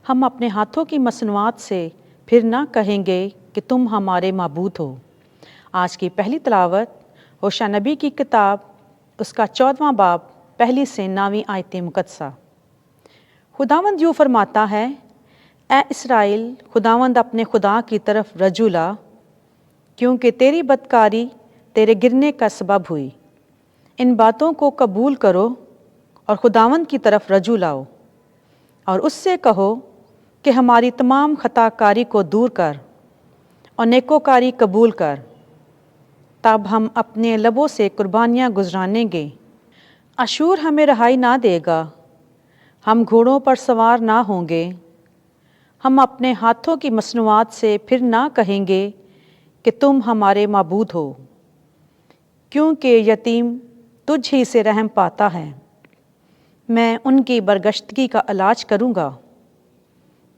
ہم اپنے ہاتھوں کی مصنوعات سے پھر نہ کہیں گے کہ تم ہمارے معبود ہو۔ آج کی پہلی تلاوت ہوشع نبی کی کتاب اس کا 14واں باب پہلی سے 9ویں آیت مقدسہ۔ خداوند یوں فرماتا ہے، اے اسرائیل، خداوند اپنے خدا کی طرف رجوع لا، کیونکہ تیری بدکاری تیرے گرنے کا سبب ہوئی۔ ان باتوں کو قبول کرو اور خداوند کی طرف رجوع لاؤ، اور اس سے کہو کہ ہماری تمام خطا کاری کو دور کر اور نیکوکاری قبول کر، تب ہم اپنے لبوں سے قربانیاں گزرانیں گے۔ اشور ہمیں رہائی نہ دے گا، ہم گھوڑوں پر سوار نہ ہوں گے۔ ہم اپنے ہاتھوں کی مصنوعات سے پھر نہ کہیں گے کہ تم ہمارے معبود ہو، کیونکہ یتیم تجھ ہی سے رحم پاتا ہے۔ میں ان کی برگشتگی کا علاج کروں گا،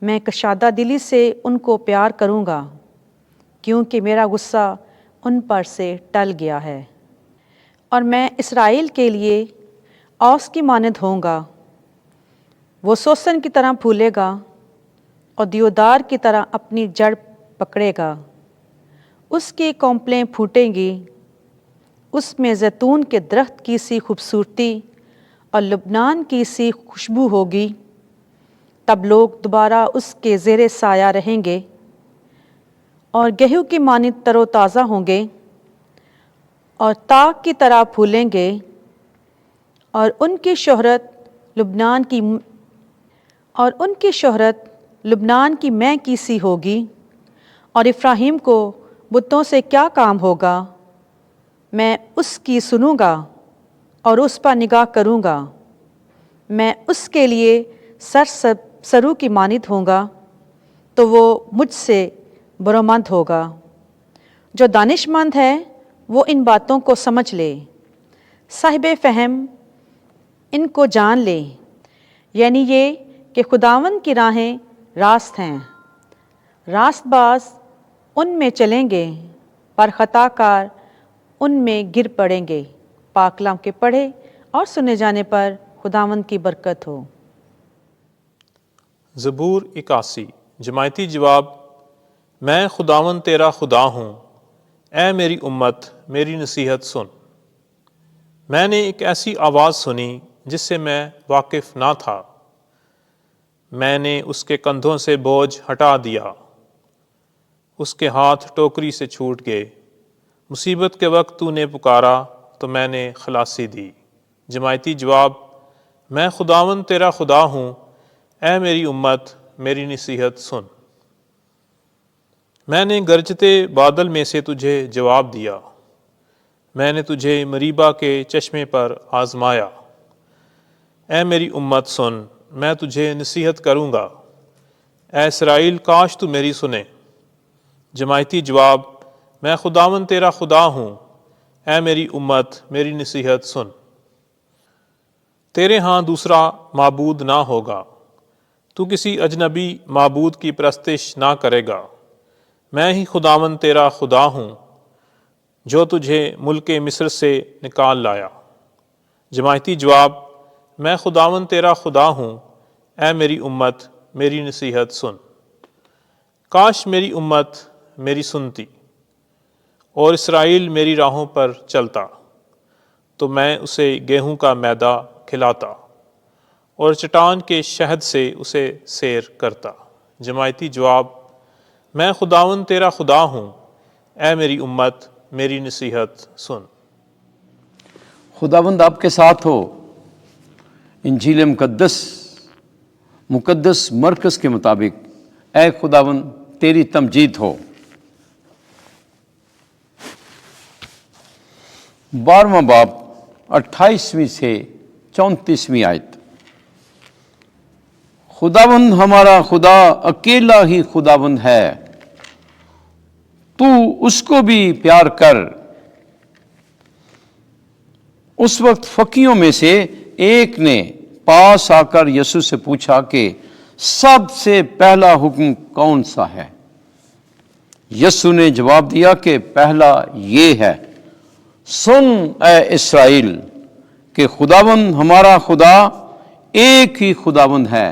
میں کشادہ دلی سے ان کو پیار کروں گا، کیونکہ میرا غصہ ان پر سے ٹل گیا ہے۔ اور میں اسرائیل کے لیے اوس کی مانند ہوں گا، وہ سوسن کی طرح پھولے گا اور دیودار کی طرح اپنی جڑ پکڑے گا۔ اس کی کونپلیں پھوٹیں گی، اس میں زیتون کے درخت کی سی خوبصورتی اور لبنان کی سی خوشبو ہوگی۔ تب لوگ دوبارہ اس کے زیر سایہ رہیں گے اور گیہوں کی مانند تر و تازہ ہوں گے اور تاک کی طرح پھولیں گے، اور ان کی شہرت لبنان کی مے کی سی ہوگی۔ اور افراہیم کو بتوں سے کیا کام ہوگا؟ میں اس کی سنوں گا اور اس پر نگاہ کروں گا۔ میں اس کے لیے سرو کی مانند ہوں گا، تو وہ مجھ سے برومند ہوگا۔ جو دانش مند ہے وہ ان باتوں کو سمجھ لے، صاحب فہم ان کو جان لے، یعنی یہ کہ خداوند کی راہیں راست ہیں، راست باز ان میں چلیں گے، پر خطا کار ان میں گر پڑیں گے۔ پاک کلام کے پڑھے اور سنے جانے پر خداوند کی برکت ہو۔ زبور 81 جماعتی جواب۔ میں خداوند تیرا خدا ہوں، اے میری امت میری نصیحت سن۔ میں نے ایک ایسی آواز سنی جس سے میں واقف نہ تھا، میں نے اس کے کندھوں سے بوجھ ہٹا دیا، اس کے ہاتھ ٹوکری سے چھوٹ گئے۔ مصیبت کے وقت تو نے پکارا تو میں نے خلاصی دی۔ جماعتی جواب۔ میں خداوند تیرا خدا ہوں، اے میری امت میری نصیحت سن۔ میں نے گرجتے بادل میں سے تجھے جواب دیا، میں نے تجھے مریبا کے چشمے پر آزمایا۔ اے میری امت سن، میں تجھے نصیحت کروں گا، اے اسرائیل کاش تو میری سنے۔ جماعتی جواب۔ میں خداوند تیرا خدا ہوں، اے میری امت میری نصیحت سن۔ تیرے ہاں دوسرا معبود نہ ہوگا، تو کسی اجنبی معبود کی پرستش نہ کرے گا۔ میں ہی خداوند تیرا خدا ہوں، جو تجھے ملک مصر سے نکال لایا۔ جماعتی جواب۔ میں خداوند تیرا خدا ہوں، اے میری امت میری نصیحت سن۔ کاش میری امت میری سنتی اور اسرائیل میری راہوں پر چلتا، تو میں اسے گیہوں کا میدا کھلاتا اور چٹان کے شہد سے اسے سیر کرتا۔ جماعتی جواب۔ میں خداوند تیرا خدا ہوں، اے میری امت میری نصیحت سن۔ خداوند آپ کے ساتھ ہو۔ انجیل مقدس مرکز کے مطابق اے خداوند تیری تمجید ہو۔ 12واں باب 28ویں سے 34ویں آیت۔ خداوند ہمارا خدا اکیلا ہی خداوند ہے، تو اس کو بھی پیار کر۔ اس وقت فقیوں میں سے ایک نے پاس آ کر یسوع سے پوچھا کہ سب سے پہلا حکم کون سا ہے؟ یسوع نے جواب دیا کہ پہلا یہ ہے، سن اے اسرائیل کہ خداوند ہمارا خدا ایک ہی خداوند ہے۔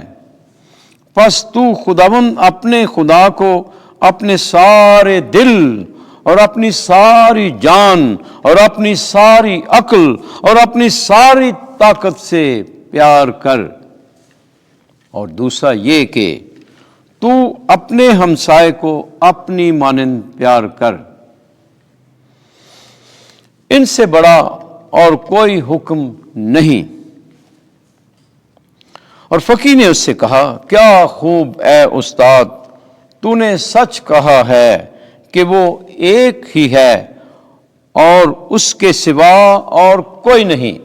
پس تو خداوند اپنے خدا کو اپنے سارے دل اور اپنی ساری جان اور اپنی ساری عقل اور اپنی ساری طاقت سے پیار کر، اور دوسرا یہ کہ تو اپنے ہمسائے کو اپنی مانند پیار کر۔ ان سے بڑا اور کوئی حکم نہیں۔ اور فقیہ نے اس سے کہا، کیا خوب اے استاد، تو نے سچ کہا ہے کہ وہ ایک ہی ہے اور اس کے سوا اور کوئی نہیں،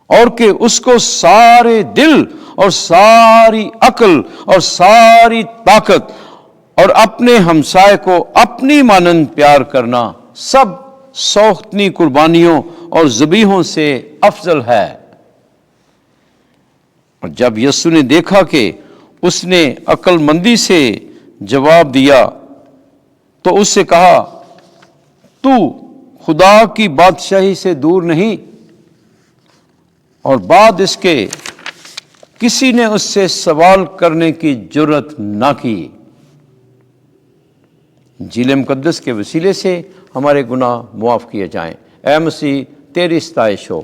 اور کہ اس کو سارے دل اور ساری عقل اور ساری طاقت اور اپنے ہمسائے کو اپنی مانند پیار کرنا سب سوختنی قربانیوں اور ذبیحوں سے افضل ہے۔ اور جب یسوع نے دیکھا کہ اس نے عقل مندی سے جواب دیا تو اس سے کہا، تو خدا کی بادشاہی سے دور نہیں؟ اور بعد اس کے کسی نے اس سے سوال کرنے کی جرت نہ کی۔ انجیل مقدس کے وسیلے سے ہمارے گناہ معاف کیے جائیں۔ اے مسیح، تیری ستائش ہو۔